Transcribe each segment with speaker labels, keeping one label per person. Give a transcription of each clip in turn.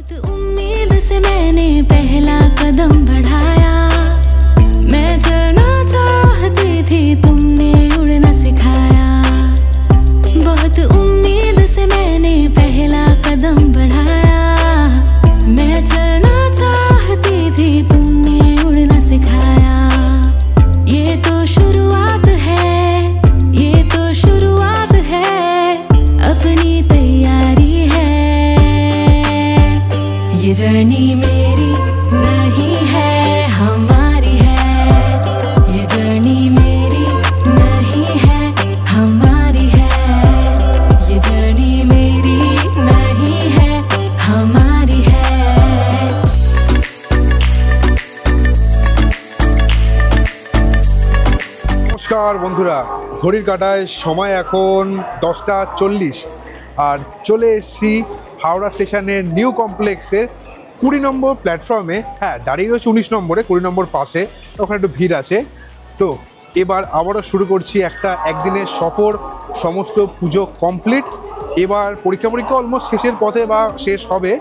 Speaker 1: बहुत उम्मीद से मैंने पहला कदम बढ़ाया, मैं चलना चाहती थी तुमने उड़ना सिखाया। बहुत उम्मीद से मैंने पहला कदम बढ़ाया, मैं चलना चाहती थी तुमने उड़ना सिखाया। ये तो शुरुआत है, ये तो शुरुआत है, अपनी तैयारी है। ये जर्नी मेरी नहीं है, हमारी है। ये जर्नी मेरी नहीं है, हमारी है। ये जर्नी मेरी नहीं है, हमारी है।
Speaker 2: নমস্কার বন্ধুরা, ঘড়ির কাঁটায় সময় এখন 10টা 40 আর চলে এসেছি হাওড়া স্টেশনের নিউ কমপ্লেক্সের 20 নম্বর প্ল্যাটফর্মে। হ্যাঁ, দাঁড়িয়ে রয়েছে 19 নম্বরে, 20 নম্বর পাশে, ওখানে একটু ভিড় আছে। তো এবার আবারও শুরু করছি একটা একদিনের সফর। সমস্ত পুজো কমপ্লিট, এবার পরীক্ষা অলমোস্ট শেষের পথে বা শেষ হবে।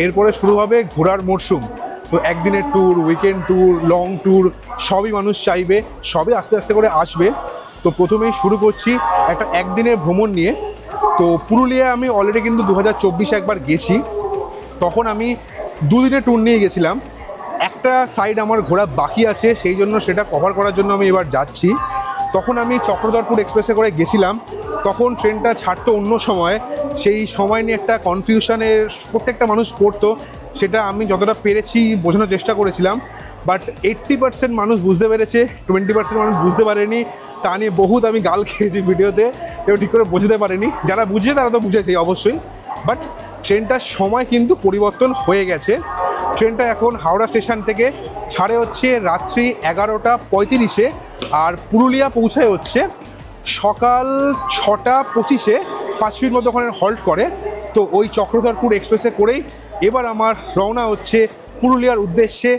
Speaker 2: এরপরে শুরু হবে ঘোরার মরশুম। তো একদিনের tour, weekend tour, long tour সবই মানুষ চাইবে, সবই আস্তে আস্তে করে আসবে। তো প্রথমেই শুরু করছি একটা একদিনের ভ্রমণ নিয়ে। তো পুরুলিয়া আমি অলরেডি কিন্তু 2024 একবার গেছি, তখন আমি 2 দিনের ট্যুর নিয়ে গেছিলাম। একটা সাইড আমার ঘোরা বাকি আছে, সেই জন্য সেটা কভার করার জন্য আমি এবার যাচ্ছি। তখন আমি চক্রধরপুর এক্সপ্রেসে করে গেছিলাম, তখন ট্রেনটা ছাড়তো অন্য সময়। সেই সময় নিয়ে একটা কনফিউশনের প্রত্যেকটা মানুষ পড়তো, সেটা আমি যতটা পেরেছি বোঝানোর চেষ্টা করেছিলাম। বাট 80% মানুষ বুঝতে পেরেছে, 20% মানুষ বুঝতে পারেনি। তা নিয়ে বহুত আমি গাল খেয়েছি ভিডিওতে, কেউ ঠিক করে বুঝতে পারেনি। যারা বুঝেছে তারা তো বুঝেছে অবশ্যই, বাট ট্রেনটার সময় কিন্তু পরিবর্তন হয়ে গেছে। ট্রেনটা এখন হাওড়া স্টেশন থেকে ছাড়ে হচ্ছে রাত্রি 11টা 35-এ, আর পুরুলিয়া পৌঁছায় হচ্ছে সকাল 6টা 25-এ। 5 মিনিট মতো ওখানে হল্ট করে। তো ওই চক্রধরপুর এক্সপ্রেসে করেই এবার আমার রওনা হচ্ছে পুরুলিয়ার উদ্দেশ্যে।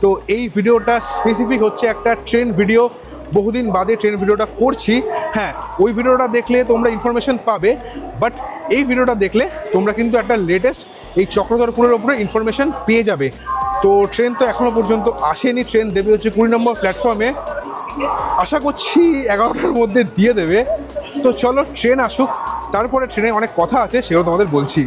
Speaker 2: তো এই ভিডিওটা স্পেসিফিক হচ্ছে একটা ট্রেন ভিডিও, বহুদিন বাদে ট্রেন ভিডিওটা করছি। হ্যাঁ, ওই ভিডিওটা দেখলে তোমরা ইনফরমেশন পাবে, বাট এই ভিডিওটা দেখলে তোমরা কিন্তু একটা লেটেস্ট এই চক্রধরপুরের ওপরে ইনফরমেশন পেয়ে যাবে। তো ট্রেন তো এখনও পর্যন্ত আসেনি, ট্রেন দেবে হচ্ছে 20 নম্বর প্ল্যাটফর্মে। আশা করছি 11টার মধ্যে দিয়ে দেবে। তো চলো ট্রেন আসুক, তারপরে ট্রেনে অনেক কথা আছে, সেগুলো তোমাদের বলছি।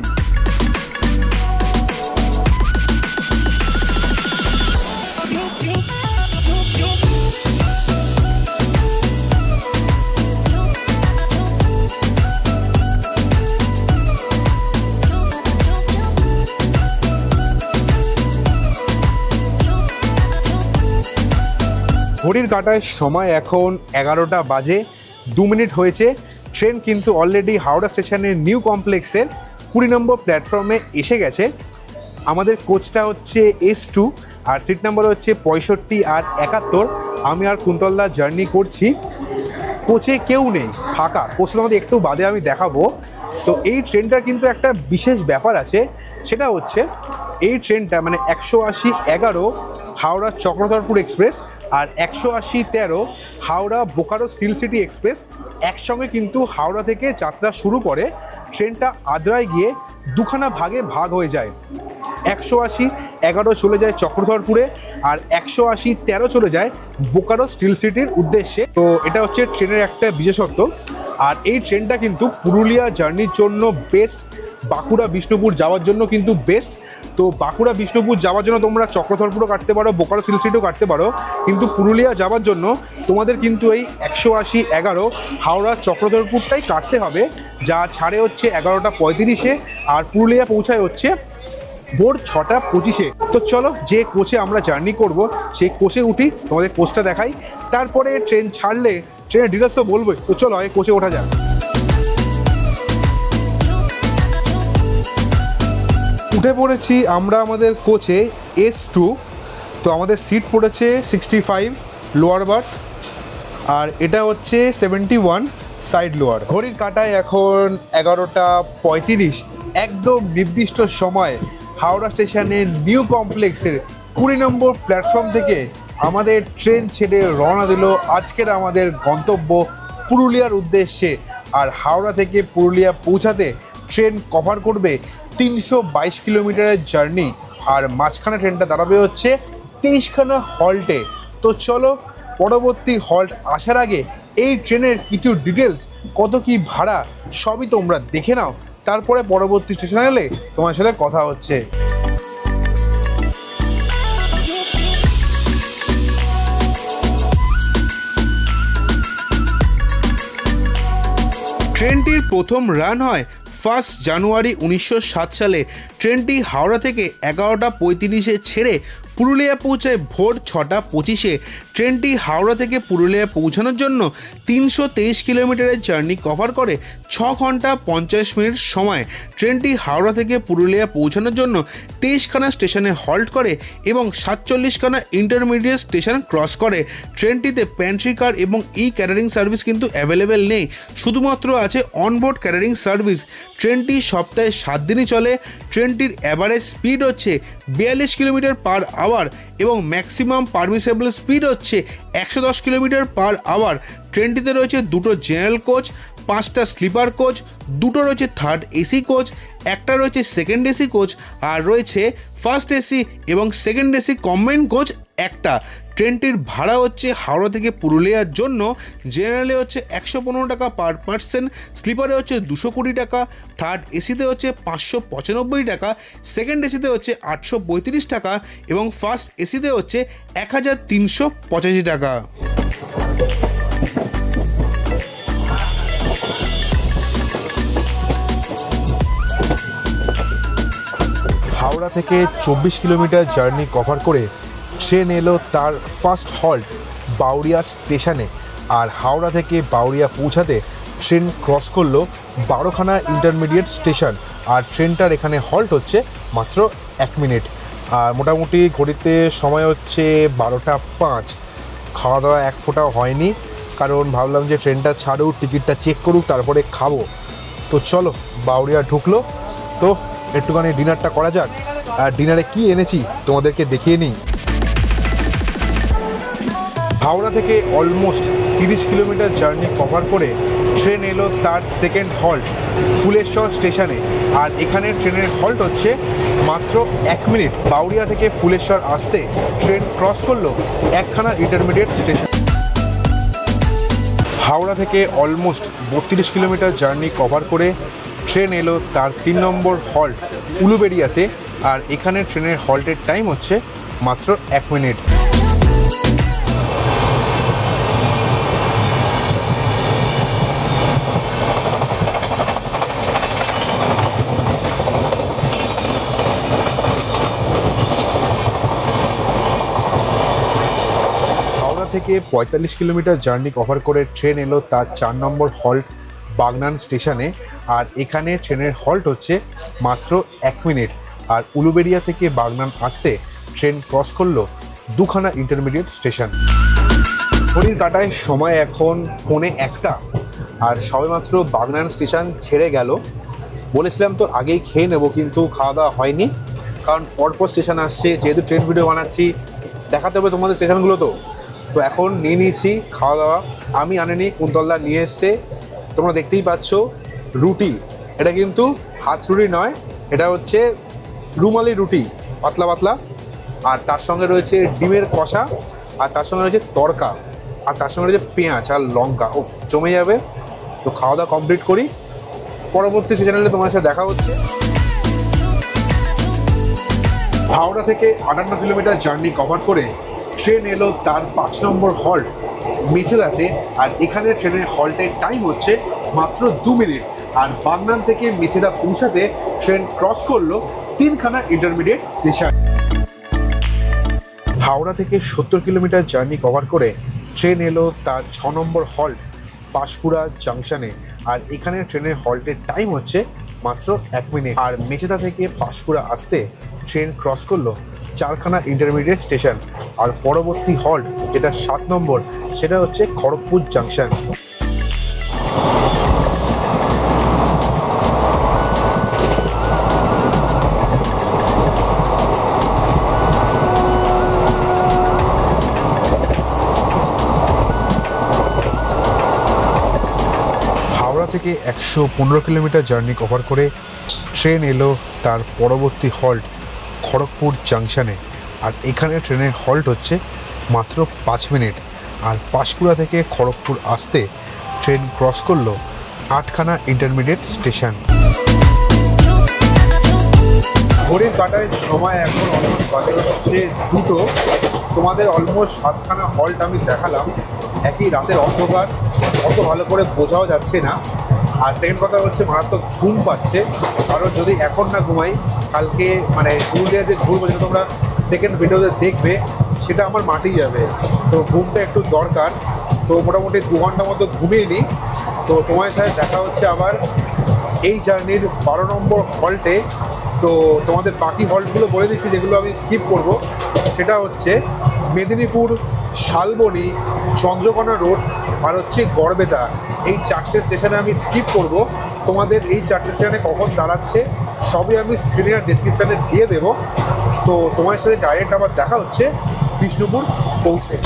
Speaker 2: ঘড়ির কাঁটায় সময় এখন 11টা বাজে 2 মিনিট হয়েছে। ট্রেন কিন্তু অলরেডি হাওড়া স্টেশনের নিউ কমপ্লেক্সের 20 নম্বর প্ল্যাটফর্মে এসে গেছে। আমাদের কোচটা হচ্ছে S2 আর সিট নাম্বার হচ্ছে 65 আর 71। আমি আর কুন্তলদা জার্নি করছি। কোচে কেউ নেই, ফাঁকা। কোচ আমাদের একটু বাদে আমি দেখাবো। তো এই ট্রেনটার কিন্তু একটা বিশেষ ব্যাপার আছে, সেটা হচ্ছে এই ট্রেনটা মানে 180-11 হাওড়া চক্রধরপুর এক্সপ্রেস আর 180-13 Howrah Bokaro still city express একসঙ্গে কিন্তু হাওড়া থেকে যাত্রা শুরু করে। ট্রেনটা আদ্রায় গিয়ে দুখানা ভাগে ভাগ হয়ে যায়। 180-11 চলে যায় চক্রধরপুরে আর 180-13 চলে যায় বোকারো স্টিল সিটির উদ্দেশ্যে। তো এটা হচ্ছে ট্রেনের একটা বিশেষত্ব। আর এই ট্রেনটা কিন্তু পুরুলিয়া জার্নির জন্য বেস্ট, বাঁকুড়া বিষ্ণুপুর যাওয়ার জন্য কিন্তু বেস্ট। তো বাঁকুড়া বিষ্ণুপুর যাওয়ার জন্য তোমরা চক্রধরপুরও কাটতে পারো, বোকারো স্টিল সিটিও কাটতে পারো, কিন্তু পুরুলিয়া যাওয়ার জন্য তোমাদের কিন্তু এই 180-11 হাওড়া চক্রধরপুরটাই কাটতে হবে, যা ছাড়ে হচ্ছে 11টা 35-এ আর পুরুলিয়া পৌঁছায় হচ্ছে ভোর 6টা 25-এ। তো চলো যে কোচে আমরা জার্নি করব সেই কোচে উঠি, তোমাদের কোচটা দেখাই, তারপরে ট্রেন ছাড়লে ট্রেনের ডিটেলস তো বলবোই। তো চলো এই কোচে ওঠা যাক। উঠে পড়েছি আমরা আমাদের কোচে S2। তো আমাদের সিট পড়েছে 65 লোয়ার বার্থ, আর এটা হচ্ছে 71 সাইড লোয়ার। ঘড়ির কাঁটায় এখন 11টা 35। একদম নির্দিষ্ট সময় হাওড়া স্টেশনের নিউ কমপ্লেক্সের 20 নম্বর প্ল্যাটফর্ম থেকে আমাদের ট্রেন ছেড়ে রওনা দিল আজকের আমাদের গন্তব্য পুরুলিয়ার উদ্দেশ্যে। আর হাওড়া থেকে পুরুলিয়া পৌঁছাতে ট্রেন কভার করবে 322 কিলোমিটারের জার্নি, আর মাঝখানে ট্রেনটা দাঁড়াবে হচ্ছে 23খানা হল্টে। তো চলো পরবর্তী হল্ট আসার আগে এই ট্রেনের কিছু ডিটেলস, কত কি ভাড়া সবই তোমরা দেখে নাও, তারপরে পরবর্তী স্টেশনে এলে তোমার সাথে কথা হচ্ছে। ট্রেনটির প্রথম রান হয় 1 জানুয়ারি 1907 সালে। ট্রেনটি হাওড়া থেকে 11:35 ছেড়ে পুরুলিয়া পৌঁছায় ভোর 6:25। ট্রেনটি হাওড়া থেকে পুরুলিয়া পৌঁছানোর জন্য 323 কিলোমিটারের জার্নি কভার করে 6 ঘন্টা 50 মিনিট সময়। ট্রেনটি হাওড়া থেকে পুরুলিয়া পৌঁছানোর জন্য 23খানা স্টেশনে হল্ট করে এবং 47খানা ইন্টারমিডিয়েট স্টেশন ক্রস করে। ট্রেনটিতে প্যান্ট্রি কার এবং ক্যাটারিং সার্ভিস কিন্তু অ্যাভেলেবেল নেই, শুধুমাত্র আছে অনবোর্ড ক্যাটারিং সার্ভিস। ট্রেনটি সপ্তাহে 7 দিনই চলে। ট্রেনটির অ্যাভারেজ স্পিড হচ্ছে 42 কিলোমিটার পার আওয়ার এবং ম্যাক্সিমাম পারমিসেবল স্পিড হচ্ছে 110 কিলোমিটার পার আওয়ার। ট্রেনটিতে রয়েছে 2টো জেনারেল কোচ, 5টা স্লিপার কোচ, 2টো রয়েছে থার্ড এসি কোচ, একটা রয়েছে সেকেন্ড এসি কোচ, আর রয়েছে ফার্স্ট এসি এবং সেকেন্ড এসি কম্বাইন্ড কোচ একটা। ট্রেনটির ভাড়া হচ্ছে হাওড়া থেকে পুরুলিয়ার জন্য জেনারেলে হচ্ছে 115 টাকা পার পার্সন, স্লিপারে হচ্ছে 220 টাকা, থার্ড এসিতে হচ্ছে 595 টাকা, সেকেন্ড এসিতে হচ্ছে 835 টাকা এবং ফার্স্ট এসিতে হচ্ছে 1385 টাকা। হাওড়া থেকে 24 কিলোমিটার জার্নি কভার করে ট্রেন এলো তার ফার্স্ট হল্ট বাউরিয়া স্টেশনে। আর হাওড়া থেকে বাউরিয়া পৌঁছাতে ট্রেন ক্রস করলো 12খানা ইন্টারমিডিয়েট স্টেশন। আর ট্রেনটার এখানে হল্ট হচ্ছে মাত্র 1 মিনিট। আর মোটামুটি ঘড়িতে সময় হচ্ছে 12:05। খাওয়া দাওয়া এক ফোঁটাও হয়নি, কারণ ভাবলাম যে ট্রেনটা ছাড়ুক, টিকিটটা চেক করুক, তারপরে খাবো। তো চলো বাউরিয়া ঢুকলো, তো একটুখানি ডিনারটা করা যাক। আর ডিনারে কি এনেছি তোমাদেরকে দেখিয়ে নিই। হাওড়া থেকে অলমোস্ট 30 কিলোমিটার জার্নি কভার করে ট্রেন এলো তার সেকেন্ড হল্ট ফুলেশ্বর স্টেশনে। আর এখানে ট্রেনের হল্ট হচ্ছে মাত্র 1 মিনিট। বাউরিয়া থেকে ফুলেশ্বর আসতে ট্রেন ক্রস করলো 1খানা ইন্টারমিডিয়েট স্টেশন। হাওড়া থেকে অলমোস্ট 32 কিলোমিটার জার্নি কভার করে ট্রেন এলো তার 3 নম্বর হল্ট উলুবেড়িয়াতে। আর এখানে ট্রেনের হল্টের টাইম হচ্ছে মাত্র 1 মিনিট। থেকে 45 কিলোমিটার জার্নি কভার করে ট্রেন এলো তার 4 নম্বর হল্ট বাগনান স্টেশনে। আর এখানে ট্রেনের হল্ট হচ্ছে মাত্র 1 মিনিট। আর উলুবেড়িয়া থেকে বাগনান আসতে ট্রেন ক্রস করলো 2খানা ইন্টারমিডিয়েট স্টেশন। ঘড়ির কাঁটায় সময় এখন 1:45 আর সবেমাত্র বাগনান স্টেশন ছেড়ে গেল। বলেছিলাম তো আগেই খেয়ে নেবো, কিন্তু খাওয়া দাওয়া হয়নি, কারণ পরপর স্টেশন আসছে। যেহেতু ট্রেন ভিডিও বানাচ্ছি, দেখাতে হবে তোমাদের স্টেশনগুলো। তো এখন নিয়ে নিয়েছি খাওয়া দাওয়া। আমি আনিনি, কুন্তলদা নিয়ে এসছে। তোমরা দেখতেই পাচ্ছ রুটি। এটা কিন্তু হাত রুটি নয়, এটা হচ্ছে রুমালি রুটি, পাতলা পাতলা। আর তার সঙ্গে রয়েছে ডিমের কষা, আর তার সঙ্গে রয়েছে তড়কা, আর তার সঙ্গে রয়েছে পেঁয়াজ আর লঙ্কা। ও জমে যাবে। তো খাওয়া দাওয়া কমপ্লিট করি, পরবর্তী চ্যানেলে তোমার সাথে দেখা হচ্ছে। হাওড়া থেকে 58 কিলোমিটার জার্নি কভার করে ট্রেন এলো তার 5 নম্বর হল্ট মেছেদাতে। আর এখানে ট্রেনের হল্টের টাইম হচ্ছে মাত্র 2 মিনিট। আর বাগনান থেকে মেছেদা পৌঁছাতে ট্রেন ক্রস করলো 3খানা ইন্টারমিডিয়েট স্টেশন। হাওড়া থেকে 70 কিলোমিটার জার্নি কভার করে ট্রেন এলো তার 6 নম্বর হল্ট পাঁশকুড়া জাংশনে। আর এখানে ট্রেনের হল্টের টাইম হচ্ছে মাত্র 1 মিনিট। আর মেছেদা থেকে পাঁশকুড়া আসতে ট্রেন ক্রস করলো 4খানা ইন্টারমিডিয়েট স্টেশন। আর পরবর্তী হল্ট যেটা 7 নম্বর, সেটা হচ্ছে খড়গপুর জাংশন। হাওড়া থেকে 115 কিলোমিটার জার্নি কভার করে ট্রেন এলো তার পরবর্তী হল্ট খড়গপুর জাংশনে। আর এখানে ট্রেনের হল্ট হচ্ছে মাত্র 5 মিনিট। আর পাঁশকুড়া থেকে খড়গপুর আসতে ট্রেন ক্রস করলো 8খানা ইন্টারমিডিয়েট স্টেশন। ঘড়ির কাঁটায় সময় এখন অলমোস্ট বাজে হচ্ছে 2টো। তোমাদের অলমোস্ট 7খানা হল্ট আমি দেখালাম। একই রাতের অন্ধকার, অত ভালো করে বোঝাও যাচ্ছে না। আর সেকেন্ড কথা হচ্ছে মারাত্মক ঘুম পাচ্ছে, কারণ যদি এখন না ঘুমাই কালকে মানে পুরুলিয়া যে ঘুরবো যেটা তোমরা সেকেন্ড ভিডিওতে দেখবে সেটা আমার মাটি যাবে। তো ঘুমটা একটু দরকার। তো মোটামুটি 2 ঘন্টা মতো ঘুমিয়ে নিই। তো তোমার সাথে দেখা হচ্ছে আবার এই জার্নির 12 নম্বর হল্টে। তো তোমাদের বাকি হল্টগুলো বলে দিচ্ছি যেগুলো আমি স্কিপ করব। সেটা হচ্ছে মেদিনীপুর, শালবনী, চন্দ্রকোনা রোড আর হচ্ছে গড়বেতা। এই 4টে স্টেশনে আমি স্কিপ করব। তোমাদের এই 4টে স্টেশনে কখন দাঁড়াচ্ছে সবই আমি স্ক্রিনের ডেসক্রিপশানে দিয়ে দেবো। তো তোমার সাথে ডাইরেক্ট আবার দেখা হচ্ছে বিষ্ণুপুর পৌঁছে।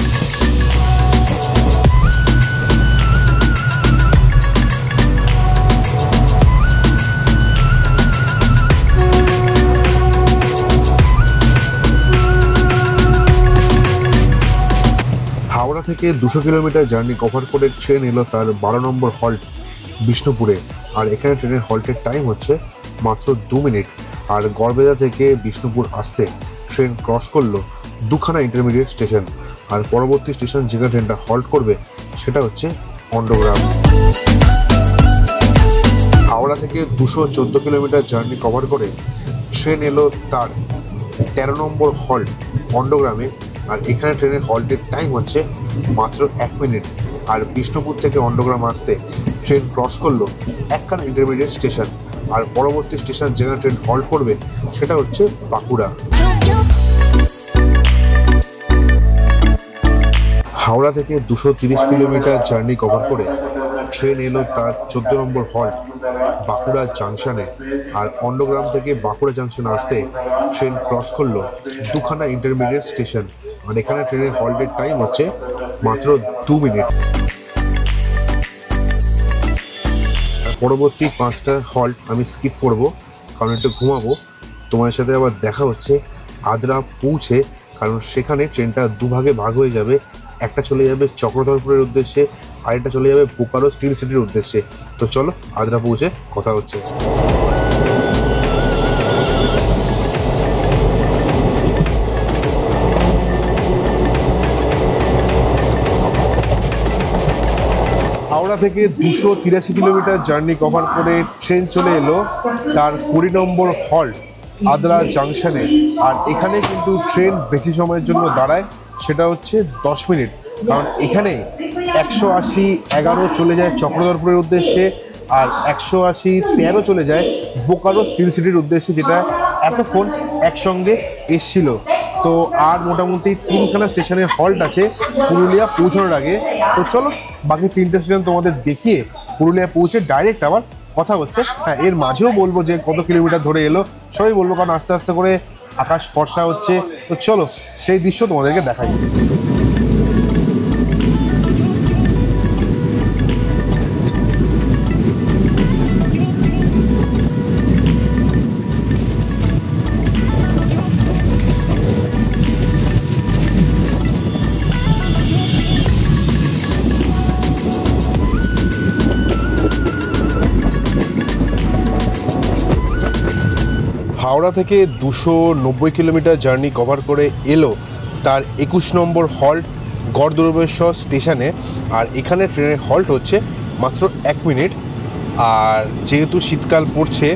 Speaker 2: হাওড়া থেকে 200 কিলোমিটার জার্নি কভার করে ট্রেন এলো তার 12 নম্বর হল্ট বিষ্ণুপুরে। আর এখানে ট্রেনের হল্টের টাইম হচ্ছে মাত্র 2 মিনিট। আর গড়বেতা থেকে বিষ্ণুপুর আসতে ট্রেন ক্রস করলো 2খানা ইন্টারমিডিয়েট স্টেশন। আর পরবর্তী স্টেশন যেখানে ট্রেনটা হল্ট করবে সেটা হচ্ছে অন্ডগ্রাম। হাওড়া থেকে 214 কিলোমিটার জার্নি কভার করে ট্রেন এলো তার 13 নম্বর হল্ট অন্ডগ্রামে। আর এখানে ট্রেনের হল্টের টাইম হচ্ছে মাত্র 1 মিনিট। আর বিষ্ণুপুর থেকে অন্ডগ্রাম আসতে ট্রেন ক্রস করলো 1খানা ইন্টারমিডিয়েট স্টেশন। আর পরবর্তী স্টেশন যেখানে ট্রেন হল্ট করবে সেটা হচ্ছে বাঁকুড়া। হাওড়া থেকে 230 কিলোমিটার জার্নি কভার করে ট্রেন এলো তার 14 নম্বর হল্ট বাঁকুড়া জাংশনে। আর অন্ডগ্রাম থেকে বাঁকুড়া জাংশন আসতে ট্রেন ক্রস করলো 2খানা ইন্টারমিডিয়েট স্টেশন। আর এখানে ট্রেনের হল্টের টাইম হচ্ছে মাত্র 2 মিনিট। পরবর্তী 5টা হল্ট আমি স্কিপ করব কারণ একটু ঘুমাবো। তোমার সাথে আবার দেখা হচ্ছে আদ্রা পৌঁছে, কারণ সেখানে ট্রেনটা দুভাগে ভাগ হয়ে যাবে। একটা চলে যাবে চক্রধরপুরের উদ্দেশ্যে, আরেকটা চলে যাবে বোকারো স্টিল সিটির উদ্দেশ্যে। তো চলো আদ্রা পৌঁছে কথা হচ্ছে। হাওড়া থেকে 283 কিলোমিটার জার্নি কভার করে ট্রেন চলে এলো তার 20 নম্বর হল্ট আদ্রা জাংশনে। আর এখানে কিন্তু ট্রেন বেশি সময়ের জন্য দাঁড়ায়, সেটা হচ্ছে 10 মিনিট। কারণ এখানে 180-11 চলে যায় চক্রধরপুরের উদ্দেশ্যে, আর 180-13 চলে যায় বোকারো স্টিল সিটির উদ্দেশ্যে, যেটা এতক্ষণ একসঙ্গে এসছিল। তো আর মোটামুটি 3খানা স্টেশনে হল্ট আছে পুরুলিয়া পৌঁছানোর আগে। তো চলো বাকি 3টে স্টেশন তোমাদের দেখিয়ে পুরুলিয়া পৌঁছে ডাইরেক্ট আবার কথা হচ্ছে। হ্যাঁ, এর মাঝেও বলবো যে কত কিলোমিটার ধরে এলো সবই বলবো, কারণ আস্তে আস্তে করে আকাশ ফর্সা হচ্ছে। তো চলো সেই দৃশ্য তোমাদেরকে দেখাই। হাওড়া থেকে 290 কিলোমিটার জার্নি কভার করে এলো তার 21 নম্বর হল্ট গড়দুর্বেশ্বর স্টেশনে। আর এখানে ট্রেনের হল্ট হচ্ছে মাত্র 1 মিনিট। আর যেহেতু শীতকাল পড়ছে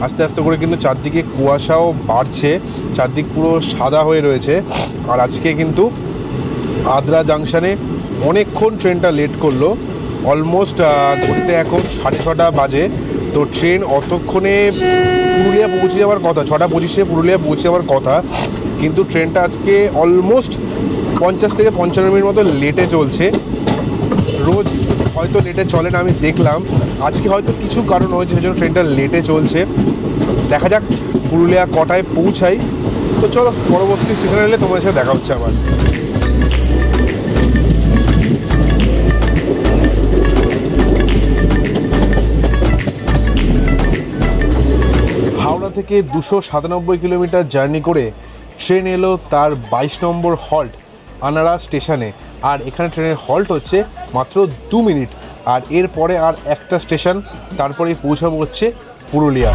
Speaker 2: আস্তে আস্তে করে কিন্তু চারদিকে কুয়াশাও বাড়ছে, চারদিক পুরো সাদা হয়ে রয়েছে। আর আজকে কিন্তু আদ্রা জাংশনে অনেকক্ষণ ট্রেনটা লেট করলো, অলমোস্ট ঘুরতে এখন 6:30 বাজে। তো ট্রেন অতক্ষণে পুরুলিয়া পৌঁছে যাওয়ার কথা, 6:25 পুরুলিয়া পৌঁছে যাওয়ার কথা, কিন্তু ট্রেনটা আজকে অলমোস্ট 50 থেকে 55 মিনিট মতো লেটে চলছে। রোজ হয়তো লেটে চলে না, আমি দেখলাম আজকে হয়তো কিছু কারণ হয়েছে সেজন্য ট্রেনটা লেটে চলছে। দেখা যাক পুরুলিয়া কটায় পৌঁছাই। তো চলো পরবর্তী স্টেশনে এলে তোমাদের সাথে দেখা হচ্ছে আবার। থেকে 297 কিলোমিটার জার্নি করে ট্রেন এলো তার 22 নম্বর হল্ট আনাড়া স্টেশনে। আর এখানে ট্রেনের হল্ট হচ্ছে মাত্র 2 মিনিট। আর এরপরে আর একটা স্টেশন, তারপরেই পৌঁছাবো হচ্ছে পুরুলিয়া।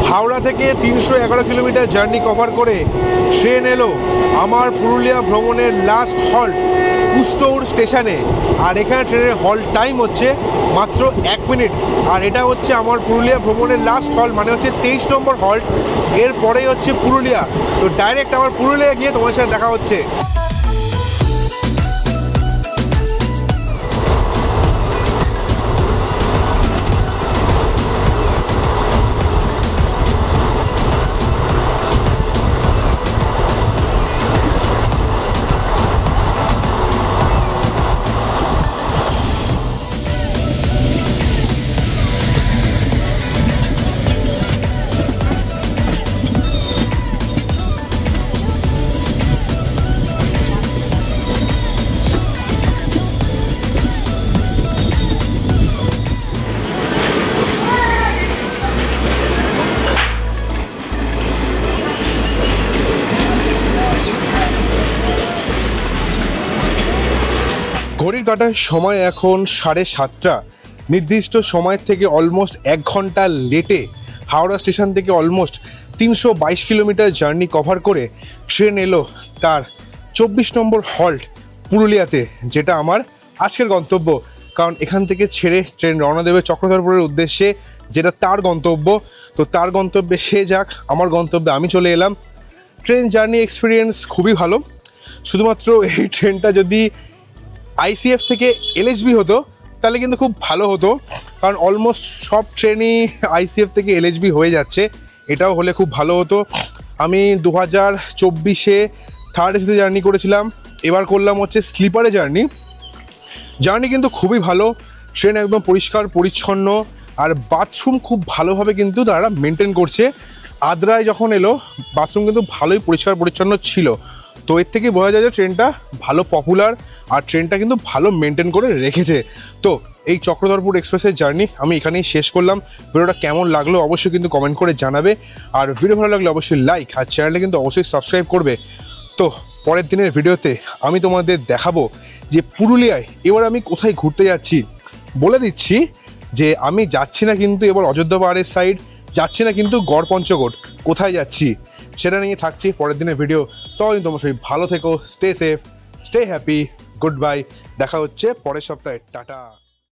Speaker 2: হাওড়া থেকে 311 কিলোমিটার জার্নি কভার করে ট্রেন এলো আমার পুরুলিয়া ভ্রমণের লাস্ট হল্ট কুস্তৌড় স্টেশনে। আর এখানে ট্রেনের হল্ট টাইম হচ্ছে মাত্র 1 মিনিট। আর এটা হচ্ছে আমার পুরুলিয়া ভ্রমণের লাস্ট হল্ট, মানে হচ্ছে 23 নম্বর হল্ট। এরপরেই হচ্ছে পুরুলিয়া। তো ডাইরেক্ট আমার পুরুলিয়া গিয়ে তোমার সাথে দেখা হচ্ছে। ঘড়ির কাটার সময় এখন 7:30। নির্দিষ্ট সময় থেকে অলমোস্ট 1 ঘন্টা লেটে হাওড়া স্টেশন থেকে অলমোস্ট 322 কিলোমিটার জার্নি কভার করে ট্রেন এলো তার 24 নম্বর হল্ট পুরুলিয়াতে, যেটা আমার আজকের গন্তব্য। কারণ এখান থেকে ছেড়ে ট্রেন রওনা দেবে চক্রধরপুরের উদ্দেশ্যে, যেটা তার গন্তব্য। তো তার গন্তব্যে সে যাক, আমার গন্তব্যে আমি চলে এলাম। ট্রেন জার্নি এক্সপিরিয়েন্স খুবই ভালো। শুধুমাত্র এই ট্রেনটা যদি আইসিএফ থেকে এলএচবি হতো তাহলে কিন্তু খুব ভালো হতো, কারণ অলমোস্ট সব ট্রেনই আইসিএফ থেকে এলএচবি হয়ে যাচ্ছে। এটাও হলে খুব ভালো হতো। আমি 2024-এ থার্ড এসিতে জার্নি করেছিলাম, এবার করলাম হচ্ছে স্লিপারে জার্নি কিন্তু খুবই ভালো। ট্রেন একদম পরিষ্কার পরিচ্ছন্ন, আর বাথরুম খুব ভালোভাবে কিন্তু তারা মেনটেন করছে। আদ্রায় যখন এলো বাথরুম কিন্তু ভালোই পরিষ্কার পরিচ্ছন্ন ছিল। তো এর থেকে বোঝা যায় যে ট্রেনটা ভালো পপুলার, আর ট্রেনটা কিন্তু ভালো মেনটেন করে রেখেছে। তো এই চক্রধরপুর এক্সপ্রেসের জার্নি আমি এখানেই শেষ করলাম। ভিডিওটা কেমন লাগলো অবশ্যই কিন্তু কমেন্ট করে জানাবে। আর ভিডিও ভালো লাগলে অবশ্যই লাইক, আর চ্যানেলে কিন্তু অবশ্যই সাবস্ক্রাইব করবে। তো পরের দিনের ভিডিওতে আমি তোমাদের দেখাবো যে পুরুলিয়ায় এবার আমি কোথায় ঘুরতে যাচ্ছি। বলে দিচ্ছি যে আমি যাচ্ছি না কিন্তু এবার অযোধ্যা পাহাড়ের সাইড, যাচ্ছি না কিন্তু গড় পঞ্চকোট। কোথায় যাচ্ছি সেটা নিয়ে থাকছি পরের দিনের ভিডিও। ততদিন তোমরা সবাই ভালো থেকো, stay safe, stay happy, good bye. দেখা হচ্ছে পরের সপ্তাহে। টাটা।